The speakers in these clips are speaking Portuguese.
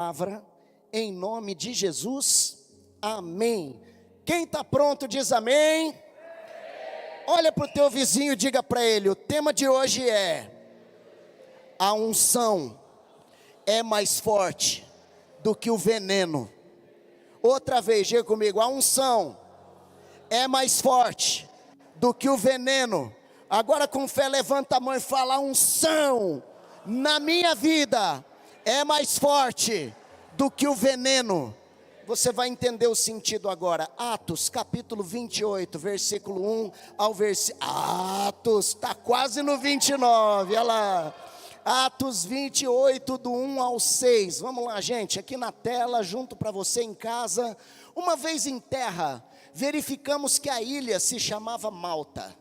palavra, em nome de Jesus, amém. Quem está pronto diz amém. Olha para o teu vizinho e diga para ele, o tema de hoje é: a unção é mais forte do que o veneno. Outra vez, diga comigo, a unção é mais forte do que o veneno. Agora com fé levanta a mão e fala: a unção na minha vida é mais forte do que o veneno. Você vai entender o sentido agora. Atos capítulo 28, versículo 1 ao versículo... Atos, está quase no 29, olha lá. Atos 28, do 1 ao 6. Vamos lá, gente, aqui na tela, junto para você em casa. Uma vez em terra, verificamos que a ilha se chamava Malta.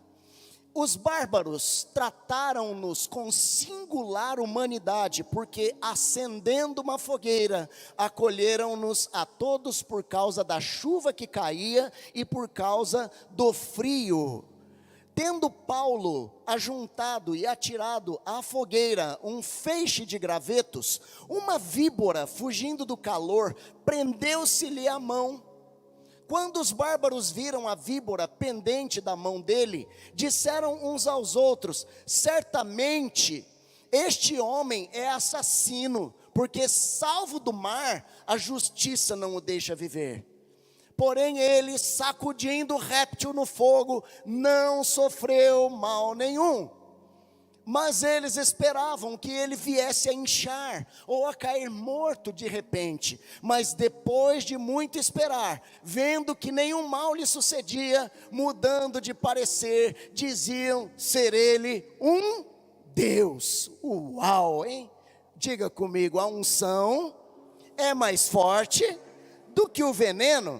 Os bárbaros trataram-nos com singular humanidade, porque acendendo uma fogueira, acolheram-nos a todos por causa da chuva que caía e por causa do frio. Tendo Paulo ajuntado e atirado à fogueira um feixe de gravetos, uma víbora, fugindo do calor, prendeu-se-lhe a mão. Quando os bárbaros viram a víbora pendente da mão dele, disseram uns aos outros: certamente este homem é assassino, porque salvo do mar, a justiça não o deixa viver. Porém ele, sacudindo o réptil no fogo, não sofreu mal nenhum. Mas eles esperavam que ele viesse a inchar ou a cair morto de repente. Mas depois de muito esperar, vendo que nenhum mal lhe sucedia, mudando de parecer, diziam ser ele um Deus. Uau, hein? Diga comigo, a unção é mais forte do que o veneno.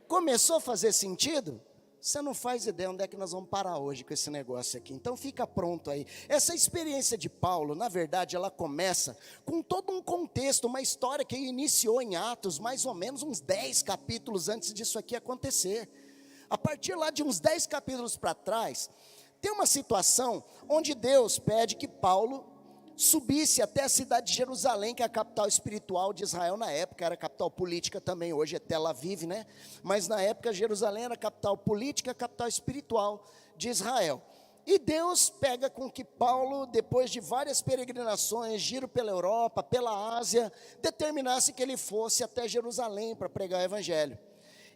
Começou a fazer sentido? Você não faz ideia onde é que nós vamos parar hoje com esse negócio aqui. Então fica pronto aí. Essa experiência de Paulo, na verdade, ela começa com todo um contexto, uma história que iniciou em Atos, mais ou menos uns 10 capítulos antes disso aqui acontecer. A partir lá de uns 10 capítulos para trás, tem uma situação onde Deus pede que Paulo subisse até a cidade de Jerusalém, que é a capital espiritual de Israel na época, era a capital política também, hoje é Tel Aviv, né? Mas na época Jerusalém era a capital política, a capital espiritual de Israel. E Deus pega com que Paulo, depois de várias peregrinações, giro pela Europa, pela Ásia, determinasse que ele fosse até Jerusalém para pregar o evangelho.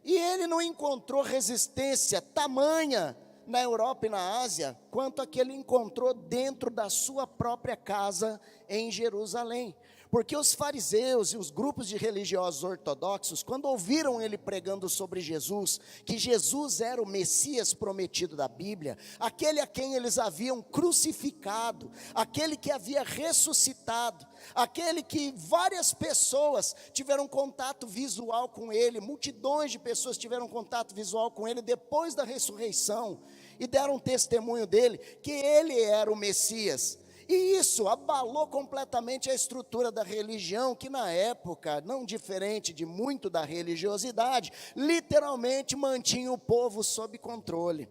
E ele não encontrou resistência tamanha na Europa e na Ásia, quanto a que ele encontrou dentro da sua própria casa em Jerusalém. Porque os fariseus e os grupos de religiosos ortodoxos, quando ouviram ele pregando sobre Jesus, que Jesus era o Messias prometido da Bíblia, aquele a quem eles haviam crucificado, aquele que havia ressuscitado, aquele que várias pessoas tiveram contato visual com ele, multidões de pessoas tiveram contato visual com ele depois da ressurreição, e deram testemunho dele, que ele era o Messias. E isso abalou completamente a estrutura da religião, que na época, não diferente de muito da religiosidade, literalmente mantinha o povo sob controle.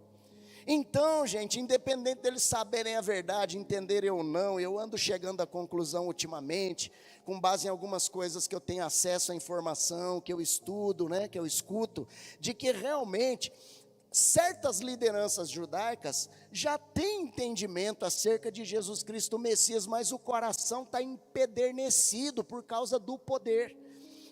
Então, gente, independente deles saberem a verdade, entenderem ou não, eu ando chegando à conclusão ultimamente, com base em algumas coisas que eu tenho acesso à informação, que eu estudo, né, que eu escuto, de que realmente certas lideranças judaicas já têm entendimento acerca de Jesus Cristo, o Messias, mas o coração está empedernecido por causa do poder.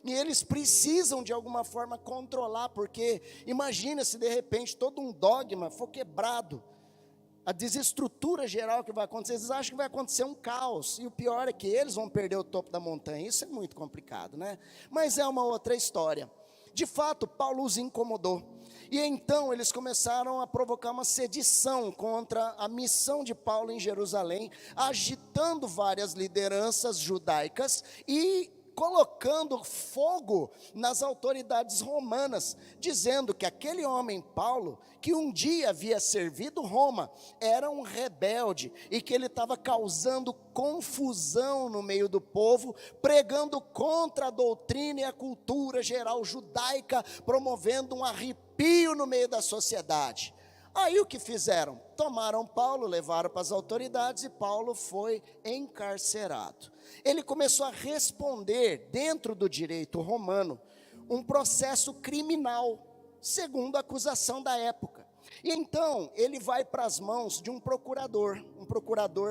E eles precisam de alguma forma controlar, porque imagina se de repente todo um dogma for quebrado, a desestrutura geral que vai acontecer, eles acham que vai acontecer um caos, e o pior é que eles vão perder o topo da montanha. Isso é muito complicado, né? Mas é uma outra história. De fato, Paulo os incomodou, e então eles começaram a provocar uma sedição contra a missão de Paulo em Jerusalém, agitando várias lideranças judaicas e colocando fogo nas autoridades romanas, dizendo que aquele homem Paulo, que um dia havia servido Roma, era um rebelde, e que ele estava causando confusão no meio do povo, pregando contra a doutrina e a cultura geral judaica, promovendo um arrepio no meio da sociedade. Aí o que fizeram? Tomaram Paulo, levaram para as autoridades e Paulo foi encarcerado. Ele começou a responder, dentro do direito romano, um processo criminal, segundo a acusação da época. E então ele vai para as mãos de um procurador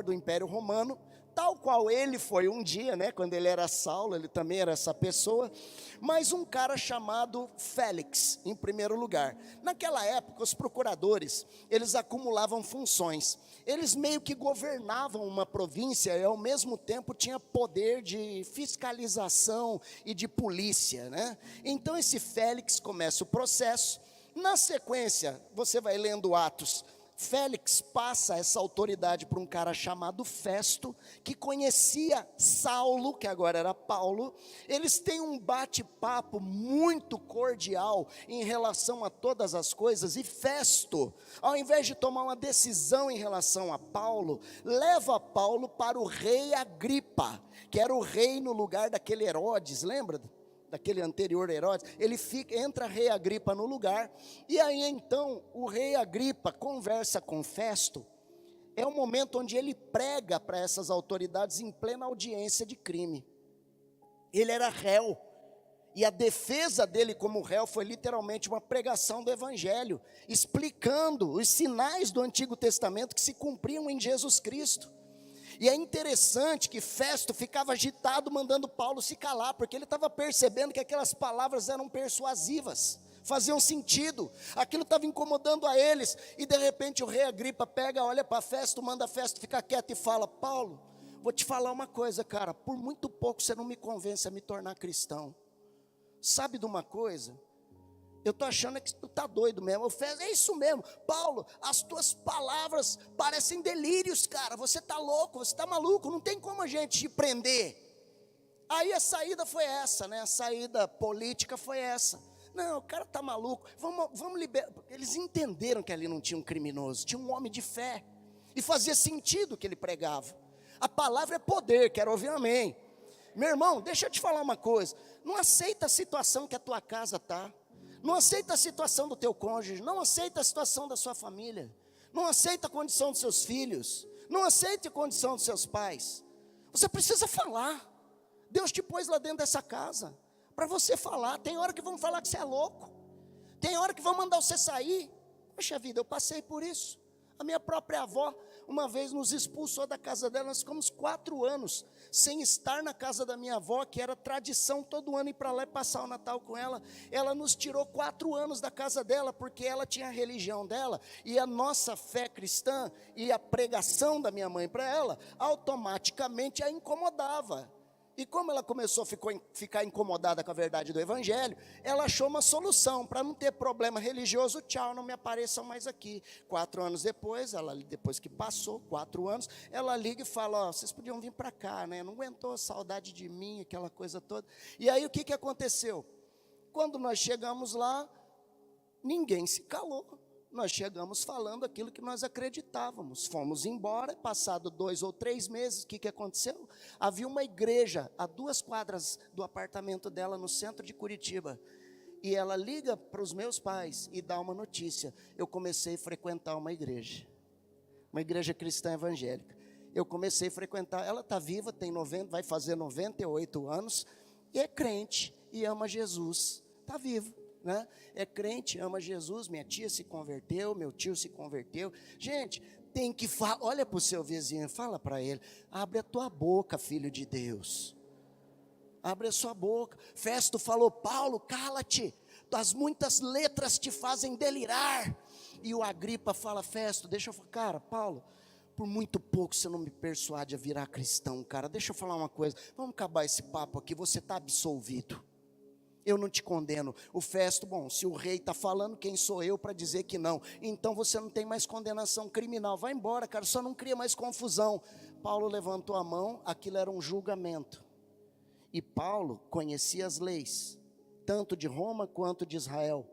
do Império Romano, tal qual ele foi um dia, né, quando ele era Saulo, ele também era essa pessoa, mas um cara chamado Félix, em primeiro lugar. Naquela época, os procuradores, eles acumulavam funções, eles meio que governavam uma província e ao mesmo tempo tinha poder de fiscalização e de polícia, né? Então esse Félix começa o processo, na sequência, você vai lendo Atos, Félix passa essa autoridade para um cara chamado Festo, que conhecia Saulo, que agora era Paulo. Eles têm um bate-papo muito cordial em relação a todas as coisas, e Festo, ao invés de tomar uma decisão em relação a Paulo, leva Paulo para o rei Agripa, que era o rei no lugar daquele Herodes, lembra? Daquele anterior Herodes, entra rei Agripa no lugar, e aí então o rei Agripa conversa com Festo, é o momento onde ele prega para essas autoridades em plena audiência de crime. Ele era réu, e a defesa dele como réu foi literalmente uma pregação do evangelho, explicando os sinais do Antigo Testamento que se cumpriam em Jesus Cristo. E é interessante que Festo ficava agitado mandando Paulo se calar, porque ele estava percebendo que aquelas palavras eram persuasivas, faziam sentido, aquilo estava incomodando a eles, e de repente o rei Agripa pega, olha para Festo, manda Festo ficar quieto e fala: Paulo, vou te falar uma coisa, cara, por muito pouco você não me convence a me tornar cristão. Sabe de uma coisa? Eu estou achando que tu está doido mesmo. É isso mesmo, Paulo, as tuas palavras parecem delírios, cara, você está louco, você está maluco, não tem como a gente te prender. Aí a saída foi essa, né? A saída política foi essa. Não, o cara está maluco, vamos liberar. Eles entenderam que ali não tinha um criminoso, tinha um homem de fé, e fazia sentido o que ele pregava. A palavra é poder, quero ouvir amém. Meu irmão, deixa eu te falar uma coisa, não aceita a situação que a tua casa está, não aceita a situação do teu cônjuge, não aceita a situação da sua família, não aceita a condição dos seus filhos, não aceita a condição dos seus pais. Você precisa falar. Deus te pôs lá dentro dessa casa para você falar. Tem hora que vão falar que você é louco, tem hora que vão mandar você sair. Poxa vida, eu passei por isso. A minha própria avó uma vez nos expulsou da casa dela. Nós ficamos 4 anos sem estar na casa da minha avó, que era tradição todo ano ir para lá e passar o Natal com ela. Ela nos tirou 4 anos da casa dela, porque ela tinha a religião dela, e a nossa fé cristã e a pregação da minha mãe para ela, automaticamente a incomodava. E como ela começou a ficar incomodada com a verdade do evangelho, ela achou uma solução, para não ter problema religioso: tchau, não me apareçam mais aqui. 4 anos depois, depois que passou 4 anos, ela liga e fala: vocês podiam vir para cá, né? Não aguentou a saudade de mim, aquela coisa toda. E aí o que aconteceu? Quando nós chegamos lá, ninguém se calou. Nós chegamos falando aquilo que nós acreditávamos. Fomos embora, passado 2 ou 3 meses, o que aconteceu? Havia uma igreja a 2 quadras do apartamento dela, no centro de Curitiba. E ela liga para os meus pais e dá uma notícia: eu comecei a frequentar uma igreja cristã evangélica. Eu comecei a frequentar, ela está viva, vai fazer 98 anos, e é crente, e ama Jesus, está viva. Né? É crente, ama Jesus. Minha tia se converteu, meu tio se converteu. Gente, tem que falar. Olha para o seu vizinho, fala para ele: abre a tua boca, filho de Deus, abre a sua boca. Festo falou: Paulo, cala-te, as muitas letras te fazem delirar. E o Agripa fala: Festo, deixa eu falar, cara, Paulo, por muito pouco você não me persuade a virar cristão, cara. Deixa eu falar uma coisa, vamos acabar esse papo aqui, você está absolvido, eu não te condeno. O Festo: bom, se o rei está falando, quem sou eu para dizer que não? Então você não tem mais condenação criminal, vai embora, cara, só não cria mais confusão. Paulo levantou a mão, aquilo era um julgamento, e Paulo conhecia as leis, tanto de Roma quanto de Israel,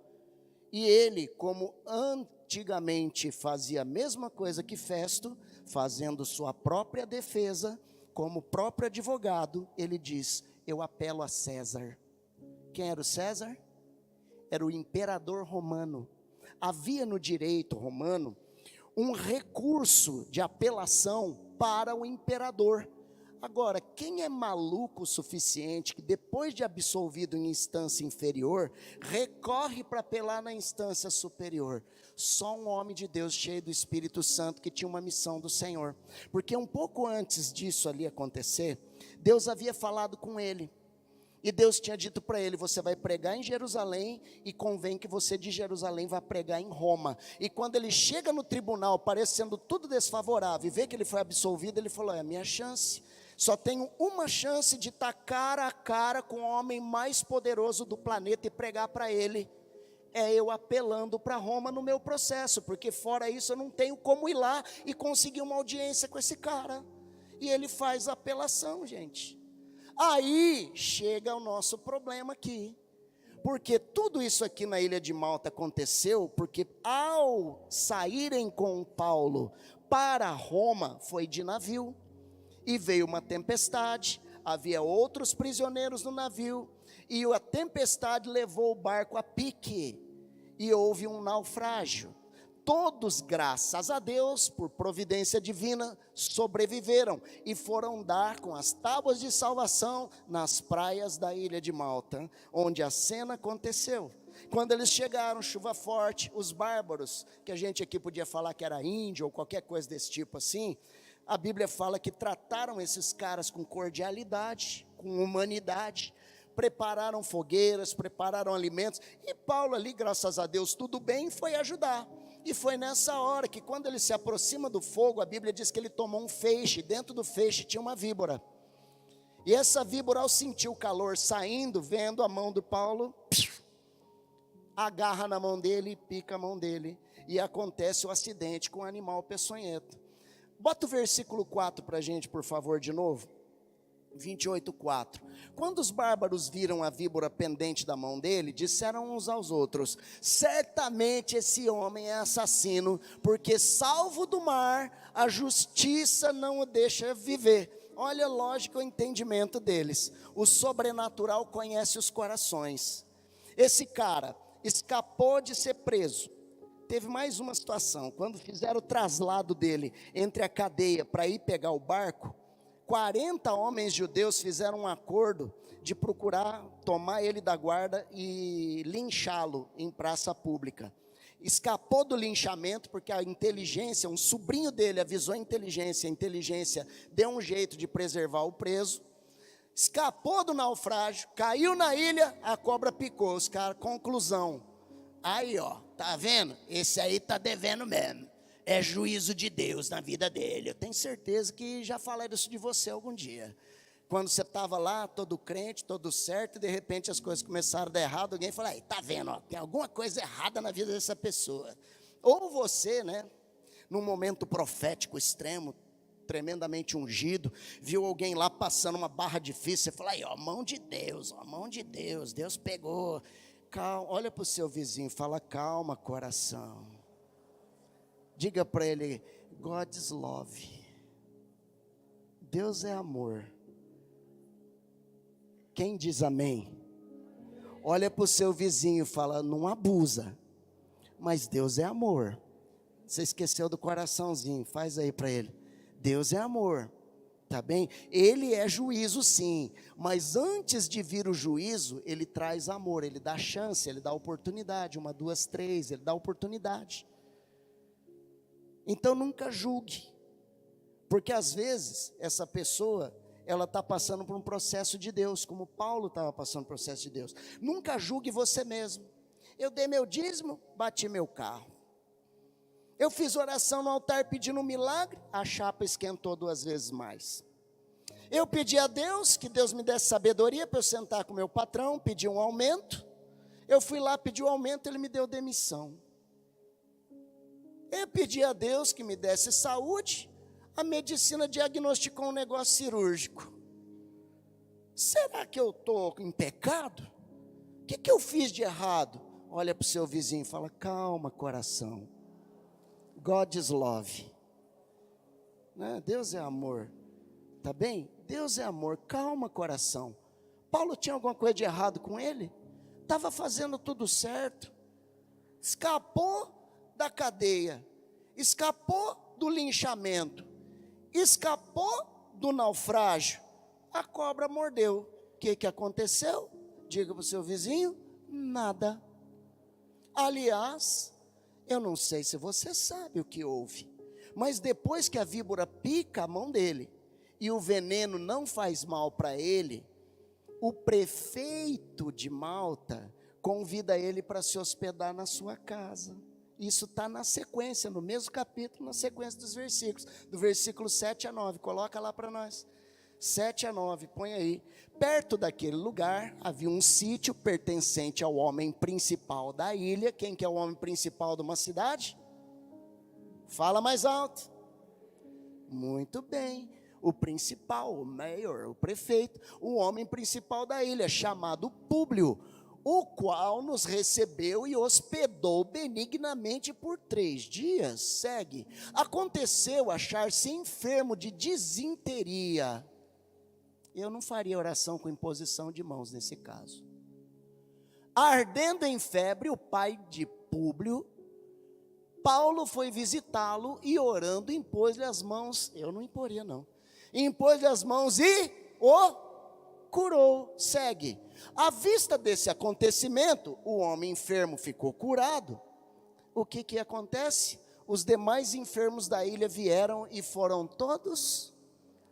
e ele, como antigamente fazia a mesma coisa que Festo, fazendo sua própria defesa, como próprio advogado, ele diz: eu apelo a César. Quem era o César? Era o imperador romano. Havia no direito romano um recurso de apelação para o imperador. Agora, quem é maluco o suficiente que depois de absolvido em instância inferior, recorre para apelar na instância superior? Só um homem de Deus cheio do Espírito Santo que tinha uma missão do Senhor. Porque um pouco antes disso ali acontecer, Deus havia falado com ele. E Deus tinha dito para ele: você vai pregar em Jerusalém e convém que você de Jerusalém vá pregar em Roma. E quando ele chega no tribunal, parecendo tudo desfavorável, e vê que ele foi absolvido, ele falou: é a minha chance. Só tenho uma chance de estar cara a cara com o homem mais poderoso do planeta e pregar para ele. É eu apelando para Roma no meu processo, porque fora isso eu não tenho como ir lá e conseguir uma audiência com esse cara. E ele faz a apelação, gente. Aí chega o nosso problema aqui, porque tudo isso aqui na ilha de Malta aconteceu porque ao saírem com Paulo para Roma, foi de navio, e veio uma tempestade, havia outros prisioneiros no navio, e a tempestade levou o barco a pique, e houve um naufrágio. Todos, graças a Deus, por providência divina, sobreviveram e foram dar com as tábuas de salvação nas praias da ilha de Malta, onde a cena aconteceu. Quando eles chegaram, chuva forte, os bárbaros, que a gente aqui podia falar que era índio ou qualquer coisa desse tipo assim, a Bíblia fala que trataram esses caras com cordialidade, com humanidade, prepararam fogueiras, prepararam alimentos, e Paulo ali, graças a Deus, tudo bem, foi ajudar. E foi nessa hora que quando ele se aproxima do fogo, a Bíblia diz que ele tomou um feixe, dentro do feixe tinha uma víbora. E essa víbora, ao sentir o calor saindo, vendo a mão do Paulo, agarra na mão dele e pica a mão dele. E acontece o acidente com o animal peçonhento. Bota o versículo 4 para a gente, por favor, de novo. 28:4. Quando os bárbaros viram a víbora pendente da mão dele, disseram uns aos outros: certamente esse homem é assassino, porque salvo do mar, a justiça não o deixa viver. Olha, lógico, o entendimento deles. O sobrenatural conhece os corações. Esse cara escapou de ser preso. Teve mais uma situação, quando fizeram o traslado dele entre a cadeia para ir pegar o barco, 40 homens judeus fizeram um acordo de procurar tomar ele da guarda e linchá-lo em praça pública. Escapou do linchamento porque a inteligência, um sobrinho dele avisou a inteligência deu um jeito de preservar o preso. Escapou do naufrágio, caiu na ilha, a cobra picou os caras. Conclusão: aí ó, tá vendo? Esse aí tá devendo mesmo. É juízo de Deus na vida dele. Eu tenho certeza que já falaram isso de você algum dia. Quando você estava lá, todo crente, todo certo, e de repente as coisas começaram a dar errado, alguém falou: aí, tá vendo, ó, tem alguma coisa errada na vida dessa pessoa. Ou você, né, num momento profético extremo, tremendamente ungido, viu alguém lá passando uma barra difícil, você fala: aí, ó, mão de Deus, Deus pegou. Calma, olha para o seu vizinho, fala: calma, coração. Diga para ele: God's love. Deus é amor. Quem diz amém? Olha para o seu vizinho e fala: não abusa, mas Deus é amor. Você esqueceu do coraçãozinho, faz aí para ele: Deus é amor, tá bem? Ele é juízo sim, mas antes de vir o juízo, ele traz amor, ele dá chance, ele dá oportunidade, 1, 2, 3, ele dá oportunidade. Então nunca julgue, porque às vezes essa pessoa, ela está passando por um processo de Deus, como Paulo estava passando por um processo de Deus. Nunca julgue você mesmo. Eu dei meu dízimo, bati meu carro. Eu fiz oração no altar pedindo um milagre, a chapa esquentou 2 vezes mais. Eu pedi a Deus que Deus me desse sabedoria para eu sentar com o meu patrão, pedi um aumento. Eu fui lá, pedi o aumento, ele me deu demissão. Eu pedi a Deus que me desse saúde, a medicina diagnosticou um negócio cirúrgico. Será que eu estou em pecado? O que eu fiz de errado? Olha para o seu vizinho e fala: calma, coração. God's love. Né? Deus é amor. Tá bem? Deus é amor, calma, coração. Paulo tinha alguma coisa de errado com ele? Estava fazendo tudo certo. escapou da cadeia, escapou do linchamento, escapou do naufrágio, a cobra mordeu. O que aconteceu? Diga para o seu vizinho: nada. Aliás, eu não sei se você sabe o que houve, mas depois que a víbora pica a mão dele, e o veneno não faz mal para ele, o prefeito de Malta convida ele para se hospedar na sua casa. Isso está na sequência, no mesmo capítulo, na sequência dos versículos, do versículo 7 a 9, coloca lá para nós, 7 a 9, põe aí. Perto daquele lugar, havia um sítio pertencente ao homem principal da ilha. Quem que é o homem principal de uma cidade? Fala mais alto. Muito bem, o principal, o mayor, o prefeito, o homem principal da ilha, chamado Públio, o qual nos recebeu e hospedou benignamente por 3 dias. Segue. Aconteceu achar-se enfermo de disenteria. Eu não faria oração com imposição de mãos nesse caso. Ardendo em febre, o pai de Públio, Paulo foi visitá-lo e orando impôs-lhe as mãos. Eu não imporia não. Impôs-lhe as mãos e o curou. Segue. À vista desse acontecimento, o homem enfermo ficou curado. O que acontece? Os demais enfermos da ilha vieram e foram todos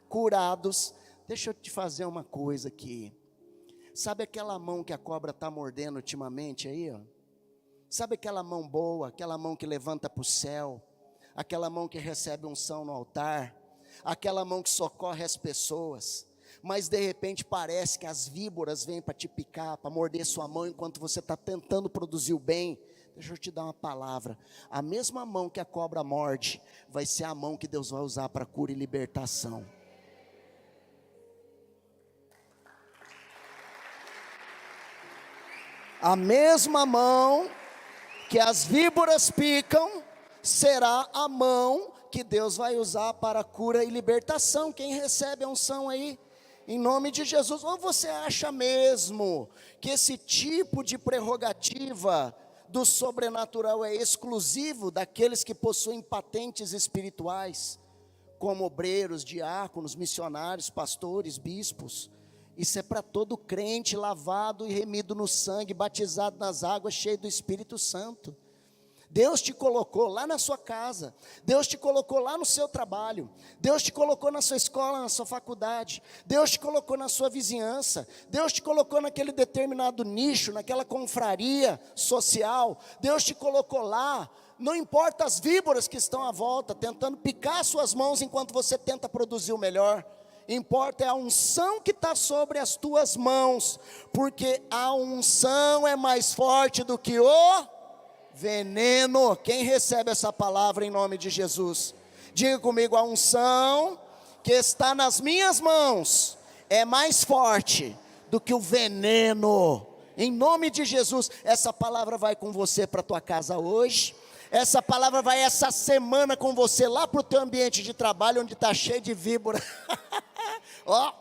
curados. Deixa eu te fazer uma coisa aqui. Sabe aquela mão que a cobra está mordendo ultimamente aí, ó? Sabe aquela mão boa, aquela mão que levanta para o céu, aquela mão que recebe unção no altar, aquela mão que socorre as pessoas, mas de repente parece que as víboras vêm para te picar, para morder sua mão enquanto você está tentando produzir o bem. Deixa eu te dar uma palavra: a mesma mão que a cobra morde, vai ser a mão que Deus vai usar para cura e libertação. A mesma mão que as víboras picam, será a mão que Deus vai usar para cura e libertação. Quem recebe a unção aí? Em nome de Jesus. Ou você acha mesmo que esse tipo de prerrogativa do sobrenatural é exclusivo daqueles que possuem patentes espirituais, como obreiros, diáconos, missionários, pastores, bispos? Isso é para todo crente lavado e remido no sangue, batizado nas águas, cheio do Espírito Santo. Deus te colocou lá na sua casa, Deus te colocou lá no seu trabalho, Deus te colocou na sua escola, na sua faculdade, Deus te colocou na sua vizinhança, Deus te colocou naquele determinado nicho, naquela confraria social, Deus te colocou lá. Não importa as víboras que estão à volta, tentando picar suas mãos enquanto você tenta produzir o melhor. Importa é a unção que está sobre as tuas mãos, porque a unção é mais forte do que o veneno. Quem recebe essa palavra em nome de Jesus? Diga comigo: a unção que está nas minhas mãos é mais forte do que o veneno. Em nome de Jesus, essa palavra vai com você para a tua casa hoje. Essa palavra vai essa semana com você lá para o teu ambiente de trabalho, onde está cheio de víbora. Ó,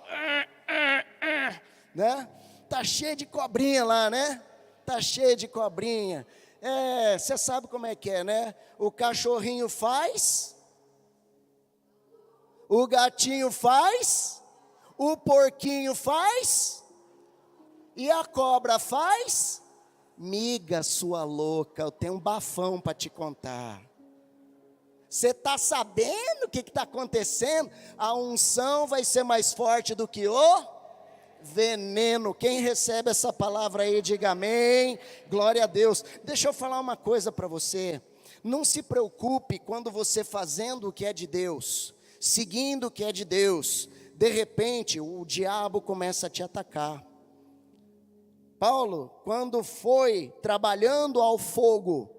né? Tá cheio de cobrinha lá, né? Tá cheio de cobrinha. Você sabe como é que é, né? O cachorrinho faz, o gatinho faz, o porquinho faz, e a cobra faz. Miga sua louca, eu tenho um bafão para te contar. Você está sabendo o que está acontecendo? A unção vai ser mais forte do que o veneno. Quem recebe essa palavra aí, diga amém. Glória a Deus. Deixa eu falar uma coisa para você. Não se preocupe quando você fazendo o que é de Deus, seguindo o que é de Deus, de repente o diabo começa a te atacar. Paulo, quando foi trabalhando ao fogo,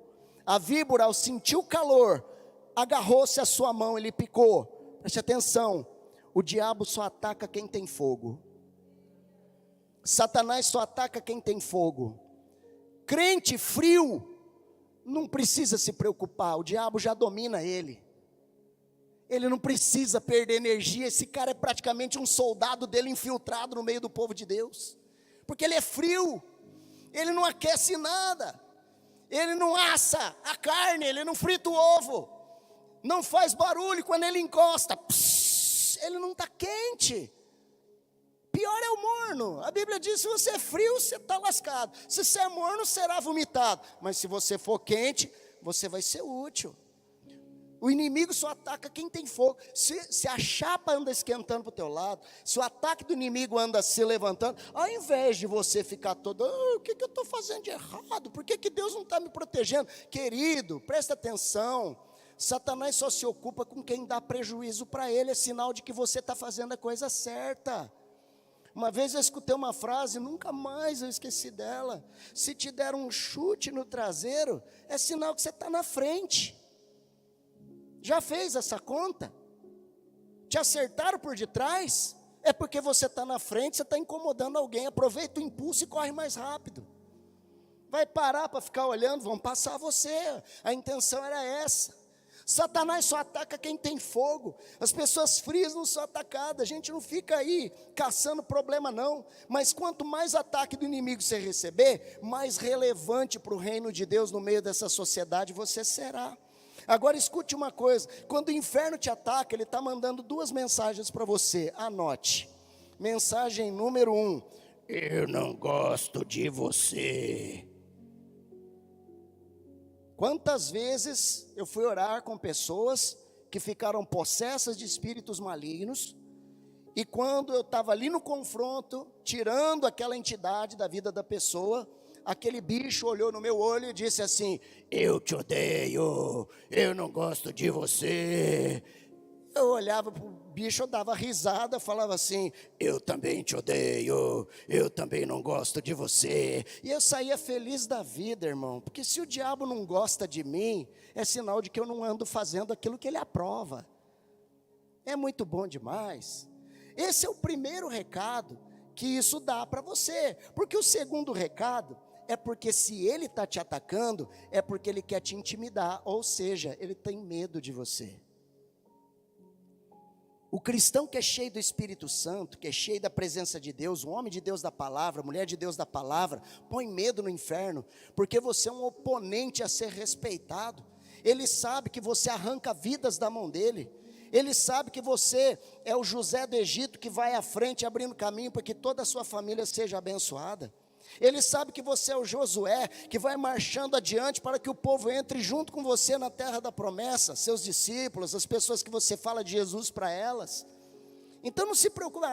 a víbora, ao sentir o calor, agarrou-se à sua mão, ele picou. Preste atenção, o diabo só ataca quem tem fogo. Satanás só ataca quem tem fogo. Crente frio não precisa se preocupar, o diabo já domina ele. Ele não precisa perder energia, esse cara é praticamente um soldado dele infiltrado no meio do povo de Deus. Porque ele é frio, ele não aquece nada. Ele não assa a carne, ele não frita o ovo, não faz barulho quando ele encosta, pss, ele não está quente. Pior é o morno. A Bíblia diz: se você é frio, você está lascado. Se você é morno, será vomitado. Mas se você for quente, você vai ser útil. O inimigo só ataca quem tem fogo. Se a chapa anda esquentando para o teu lado, se o ataque do inimigo anda se levantando, ao invés de você ficar todo, o que eu estou fazendo de errado? Por que Deus não está me protegendo? Querido, presta atenção. Satanás só se ocupa com quem dá prejuízo para ele. É sinal de que você está fazendo a coisa certa. Uma vez eu escutei uma frase, nunca mais eu esqueci dela: se te der um chute no traseiro, é sinal que você está na frente. Já fez essa conta? Te acertaram por detrás? É porque você está na frente, você está incomodando alguém. Aproveita o impulso e corre mais rápido. Vai parar para ficar olhando, vão passar você. A intenção era essa. Satanás só ataca quem tem fogo. As pessoas frias não são atacadas. A gente não fica aí caçando problema não. Mas quanto mais ataque do inimigo você receber, mais relevante para o reino de Deus no meio dessa sociedade você será. Agora escute uma coisa: quando o inferno te ataca, ele está mandando duas mensagens para você. Anote. Mensagem número 1: eu não gosto de você. Quantas vezes eu fui orar com pessoas que ficaram possessas de espíritos malignos, e quando eu estava ali no confronto, tirando aquela entidade da vida da pessoa, aquele bicho olhou no meu olho e disse assim: eu te odeio, eu não gosto de você. Eu olhava para o bicho, eu dava risada, falava assim: eu também te odeio, eu também não gosto de você. E eu saía feliz da vida, irmão, porque se o diabo não gosta de mim, é sinal de que eu não ando fazendo aquilo que ele aprova. É muito bom demais. Esse é o primeiro recado que isso dá para você, porque o segundo recado é porque se ele está te atacando, é porque ele quer te intimidar, ou seja, ele tem medo de você. O cristão que é cheio do Espírito Santo, que é cheio da presença de Deus, o homem de Deus da palavra, a mulher de Deus da palavra, põe medo no inferno, porque você é um oponente a ser respeitado. Ele sabe que você arranca vidas da mão dele. Ele sabe que você é o José do Egito que vai à frente abrindo caminho para que toda a sua família seja abençoada. Ele sabe que você é o Josué que vai marchando adiante para que o povo entre junto com você na terra da promessa, seus discípulos, as pessoas que você fala de Jesus para elas. Então não se preocupe: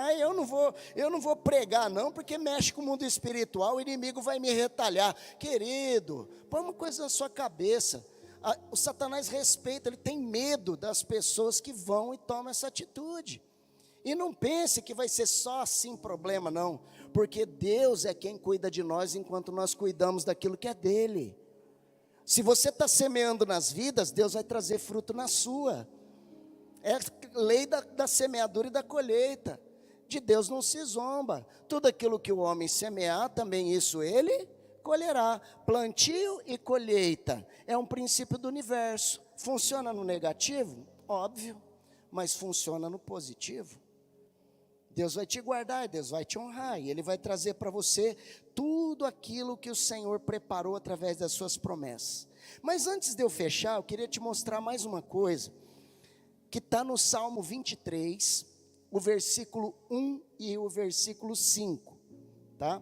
eu não vou pregar não, porque mexe com o mundo espiritual, o inimigo vai me retalhar. Querido, põe uma coisa na sua cabeça: o Satanás respeita, ele tem medo das pessoas que vão e tomam essa atitude. E não pense que vai ser só assim problema não, porque Deus é quem cuida de nós enquanto nós cuidamos daquilo que é dele. Se você está semeando nas vidas, Deus vai trazer fruto na sua. É lei da semeadura e da colheita. De Deus não se zomba. Tudo aquilo que o homem semear, também isso ele colherá. Plantio e colheita é um princípio do universo. Funciona no negativo? Óbvio, mas funciona no positivo. Deus vai te guardar, Deus vai te honrar, e Ele vai trazer para você tudo aquilo que o Senhor preparou através das suas promessas. Mas antes de eu fechar, eu queria te mostrar mais uma coisa, que está no Salmo 23, o versículo 1 e o versículo 5, tá?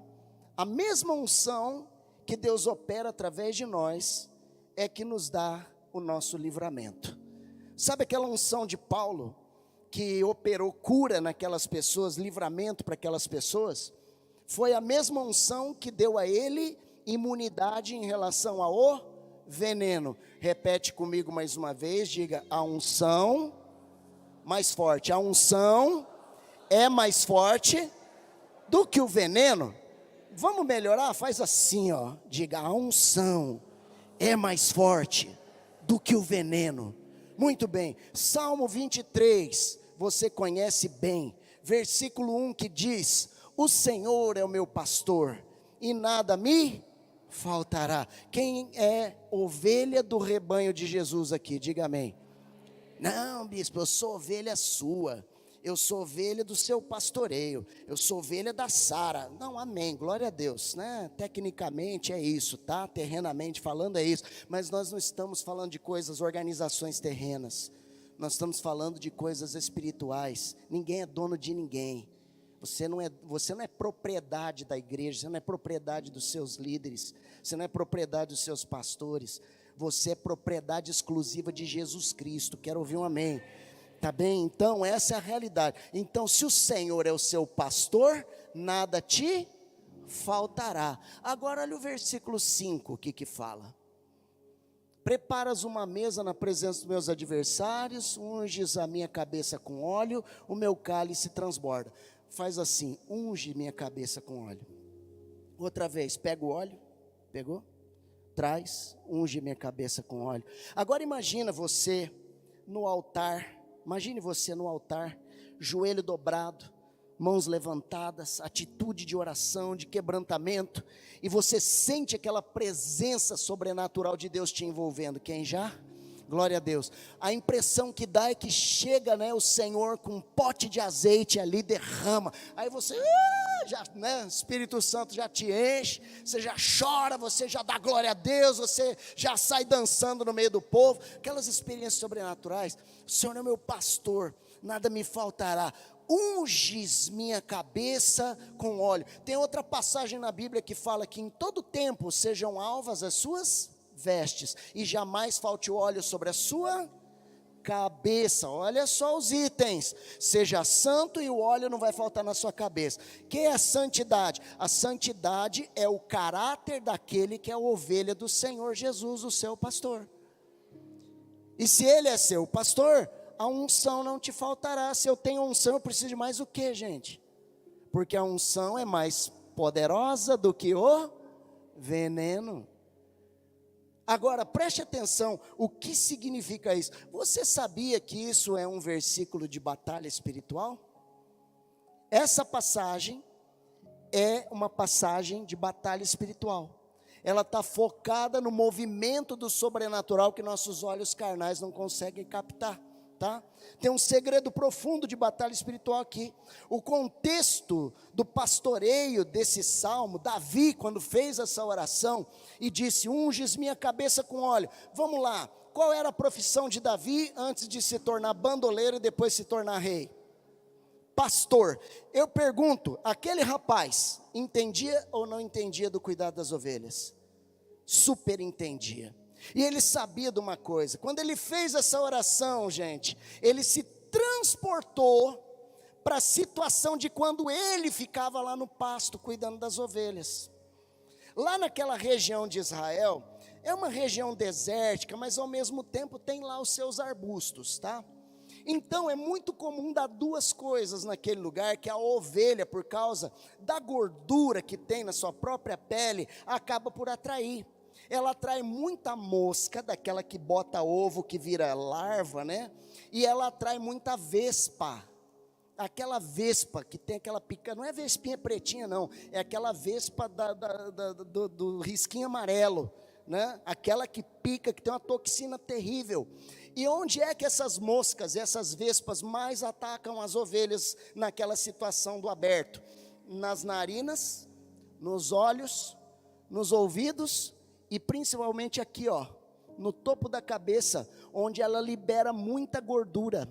A mesma unção que Deus opera através de nós, é que nos dá o nosso livramento. Sabe aquela unção de Paulo, que operou cura naquelas pessoas, livramento para aquelas pessoas? Foi a mesma unção que deu a ele imunidade em relação ao veneno. Repete comigo mais uma vez, diga: a unção, mais forte, a unção é mais forte do que o veneno. Vamos melhorar? Faz assim, ó, diga: a unção é mais forte do que o veneno. Muito bem, Salmo 23, você conhece bem, versículo 1 que diz: o Senhor é o meu pastor, e nada me faltará. Quem é ovelha do rebanho de Jesus aqui? Diga amém. Não, bispo, eu sou ovelha sua. Eu sou ovelha do seu pastoreio. Eu sou ovelha da Sara. Não, amém, glória a Deus, né? Tecnicamente é isso, tá? Terrenamente falando é isso. Mas nós não estamos falando de coisas, organizações terrenas. Nós estamos falando de coisas espirituais. Ninguém é dono de ninguém. Você não é propriedade da igreja, você não é propriedade dos seus líderes, você não é propriedade dos seus pastores. Você é propriedade exclusiva de Jesus Cristo. Quero ouvir um amém. Tá bem? Então essa é a realidade. Então se o Senhor é o seu pastor, nada te faltará. Agora olha o versículo 5, o que fala? Preparas uma mesa na presença dos meus adversários, unges a minha cabeça com óleo, o meu cálice transborda. Faz assim, unge minha cabeça com óleo. Outra vez, pega o óleo, pegou? Traz, unge minha cabeça com óleo. Agora imagine você no altar, joelho dobrado, mãos levantadas, atitude de oração, de quebrantamento, e você sente aquela presença sobrenatural de Deus te envolvendo. Quem já? Glória a Deus. A impressão que dá é que chega, né, o Senhor com um pote de azeite ali, derrama. Aí você, já, né, Espírito Santo já te enche, você já chora, você já dá glória a Deus, você já sai dançando no meio do povo. Aquelas experiências sobrenaturais. O Senhor é meu pastor, nada me faltará. Unges minha cabeça com óleo. Tem outra passagem na Bíblia que fala que em todo tempo sejam alvas as suas vestes, e jamais falte o óleo sobre a sua cabeça. Olha só os itens: seja santo e o óleo não vai faltar na sua cabeça. Que é a santidade? A santidade é o caráter daquele que é a ovelha do Senhor Jesus, o seu pastor. E se ele é seu pastor, a unção não te faltará. Se eu tenho unção, eu preciso de mais o que, gente? Porque a unção é mais poderosa do que o veneno. Agora, preste atenção, o que significa isso? Você sabia que isso é um versículo de batalha espiritual? Essa passagem é uma passagem de batalha espiritual. Ela está focada no movimento do sobrenatural que nossos olhos carnais não conseguem captar. Tá? Tem um segredo profundo de batalha espiritual aqui. O contexto do pastoreio desse salmo, Davi, quando fez essa oração e disse: unges minha cabeça com óleo. Vamos lá, qual era a profissão de Davi antes de se tornar bandoleiro e depois se tornar rei? Pastor. Eu pergunto, aquele rapaz entendia ou não entendia do cuidado das ovelhas? Super entendia. E ele sabia de uma coisa: quando ele fez essa oração, gente, ele se transportou para a situação de quando ele ficava lá no pasto cuidando das ovelhas. Lá naquela região de Israel, é uma região desértica, mas ao mesmo tempo tem lá os seus arbustos, tá? Então é muito comum dar duas coisas naquele lugar, que a ovelha, por causa da gordura que tem na sua própria pele, acaba por atrair. Ela atrai muita mosca, daquela que bota ovo, que vira larva, né? E ela atrai muita vespa. Aquela vespa que tem aquela pica, não é vespinha pretinha não, é aquela vespa do risquinho amarelo, né? Aquela que pica, que tem uma toxina terrível. E onde é que essas moscas, essas vespas mais atacam as ovelhas naquela situação do aberto? Nas narinas, nos olhos, nos ouvidos e principalmente aqui, ó, no topo da cabeça, onde ela libera muita gordura.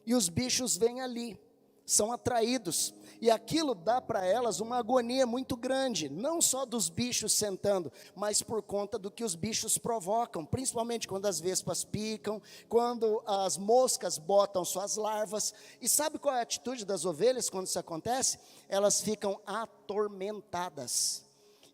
E os bichos vêm ali, são atraídos, e aquilo dá para elas uma agonia muito grande, não só dos bichos sentando, mas por conta do que os bichos provocam, principalmente quando as vespas picam, quando as moscas botam suas larvas. E sabe qual é a atitude das ovelhas quando isso acontece? Elas ficam atormentadas.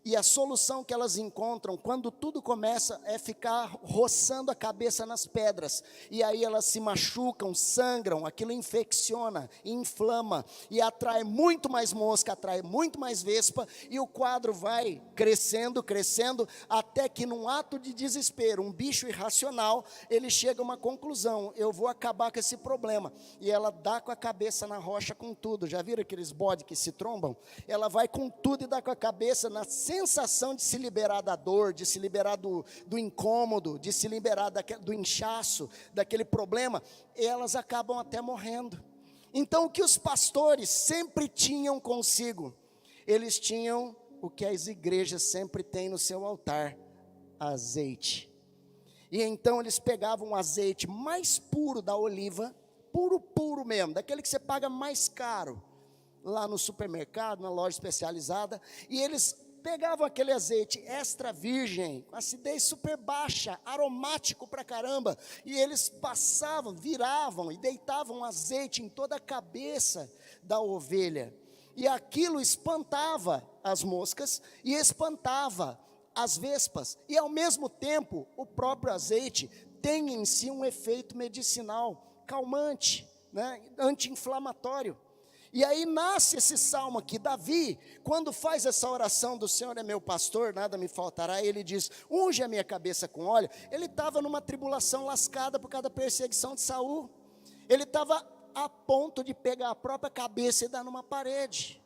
E a solução que elas encontram, quando tudo começa, é ficar roçando a cabeça nas pedras. E aí elas se machucam, sangram, aquilo infecciona, inflama, e atrai muito mais mosca, atrai muito mais vespa, e o quadro vai crescendo, crescendo, até que num ato de desespero, um bicho irracional, ele chega a uma conclusão: eu vou acabar com esse problema. E ela dá com a cabeça na rocha com tudo. Já viram aqueles bodes que se trombam? Ela vai com tudo e dá com a cabeça na sensação de se liberar da dor, de se liberar do incômodo, de se liberar do inchaço, daquele problema. Elas acabam até morrendo. Então, o que os pastores sempre tinham consigo? Eles tinham o que as igrejas sempre têm no seu altar: azeite. E então eles pegavam o azeite mais puro da oliva, puro mesmo, daquele que você paga mais caro, lá no supermercado, na loja especializada, e eles pegavam aquele azeite extra virgem, acidez super baixa, aromático pra caramba, e eles passavam, viravam e deitavam azeite em toda a cabeça da ovelha, e aquilo espantava as moscas, e espantava as vespas, e ao mesmo tempo, o próprio azeite tem em si um efeito medicinal, calmante, né, anti-inflamatório. E aí nasce esse salmo aqui. Davi, quando faz essa oração do Senhor é meu pastor, nada me faltará, ele diz, unge a minha cabeça com óleo. Ele estava numa tribulação lascada por causa da perseguição de Saul. Ele estava a ponto de pegar a própria cabeça e dar numa parede.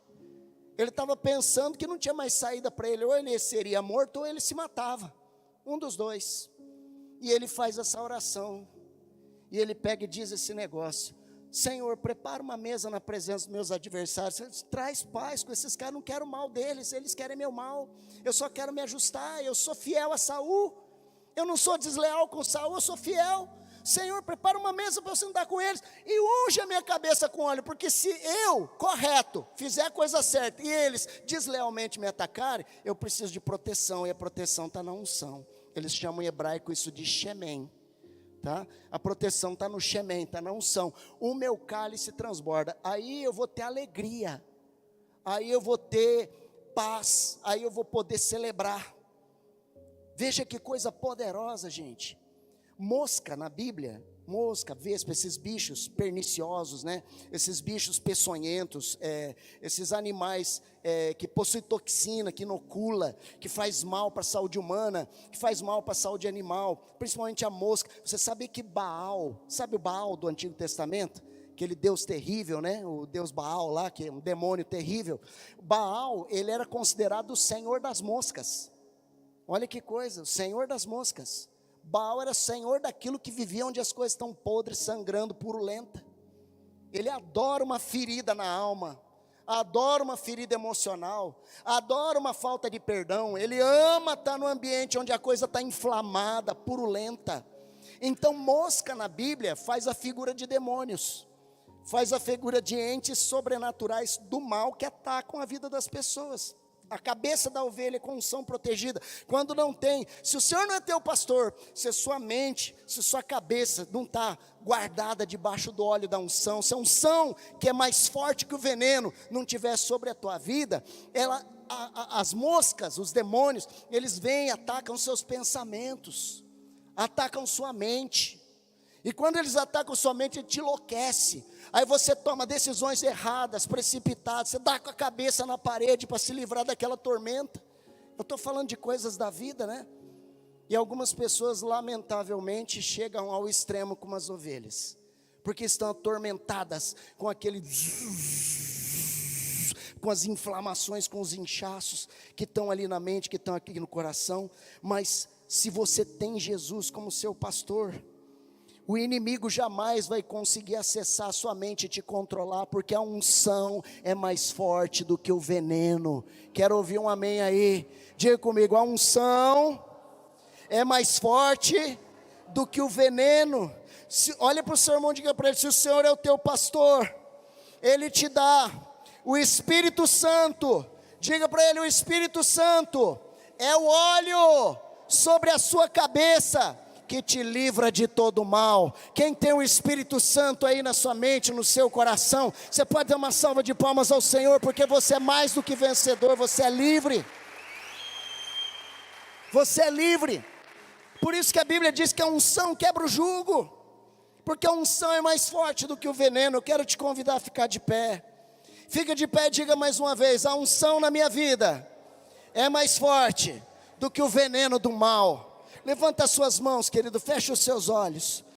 Ele estava pensando que não tinha mais saída para ele, ou ele seria morto ou ele se matava, um dos dois. E ele faz essa oração, e ele pega e diz esse negócio: Senhor, prepara uma mesa na presença dos meus adversários, traz paz com esses caras, não quero o mal deles, eles querem meu mal, eu só quero me ajustar, eu sou fiel a Saul, eu não sou desleal com Saul, eu sou fiel. Senhor, prepara uma mesa para eu sentar com eles, e unge a minha cabeça com óleo, porque se eu, correto, fizer a coisa certa, e eles deslealmente me atacarem, eu preciso de proteção, e a proteção está na unção. Eles chamam em hebraico isso de Shemen. Tá? A proteção está no Shemen, está na unção. O meu cálice transborda, aí eu vou ter alegria, aí eu vou ter paz, aí eu vou poder celebrar. Veja que coisa poderosa, gente. Mosca na Bíblia, mosca, vespa, esses bichos perniciosos, né? Esses bichos peçonhentos, esses animais que possuem toxina, que inocula, que faz mal para a saúde humana, que faz mal para a saúde animal, principalmente a mosca. Você sabe que Baal, sabe o Baal do Antigo Testamento? Aquele Deus terrível, né? O Deus Baal lá, que é um demônio terrível. Baal, ele era considerado o senhor das moscas. Olha que coisa, o senhor das moscas. Baal era senhor daquilo que vivia onde as coisas estão podres, sangrando, purulenta. Ele adora uma ferida na alma, adora uma ferida emocional, adora uma falta de perdão. Ele ama estar no ambiente onde a coisa está inflamada, purulenta. Então mosca na Bíblia faz a figura de demônios, faz a figura de entes sobrenaturais do mal que atacam a vida das pessoas. A cabeça da ovelha com unção protegida. Quando não tem, se o Senhor não é teu pastor, se a sua mente, se a sua cabeça não está guardada debaixo do óleo da unção, se a unção que é mais forte que o veneno não estiver sobre a tua vida, as moscas, os demônios, eles vêm e atacam seus pensamentos, atacam sua mente. E quando eles atacam sua mente, ele te enlouquece. Aí você toma decisões erradas, precipitadas. Você dá com a cabeça na parede para se livrar daquela tormenta. Eu estou falando de coisas da vida, né? E algumas pessoas, lamentavelmente, chegam ao extremo como as ovelhas. Porque estão atormentadas com aquele... com as inflamações, com os inchaços que estão ali na mente, que estão aqui no coração. Mas se você tem Jesus como seu pastor, o inimigo jamais vai conseguir acessar a sua mente e te controlar, porque a unção é mais forte do que o veneno. Quero ouvir um amém aí. Diga comigo, a unção é mais forte do que o veneno. Olha para o seu irmão e diga para ele, se o Senhor é o teu pastor, Ele te dá o Espírito Santo. Diga para ele, o Espírito Santo é o óleo sobre a sua cabeça, que te livra de todo mal. Quem tem o Espírito Santo aí na sua mente, no seu coração, você pode dar uma salva de palmas ao Senhor, porque você é mais do que vencedor, você é livre. Você é livre. Por isso que a Bíblia diz que a unção quebra o jugo, porque a unção é mais forte do que o veneno. Eu quero te convidar a ficar de pé. Fica de pé e diga mais uma vez, a unção na minha vida é mais forte do que o veneno do mal. Levanta as suas mãos, querido, fecha os seus olhos.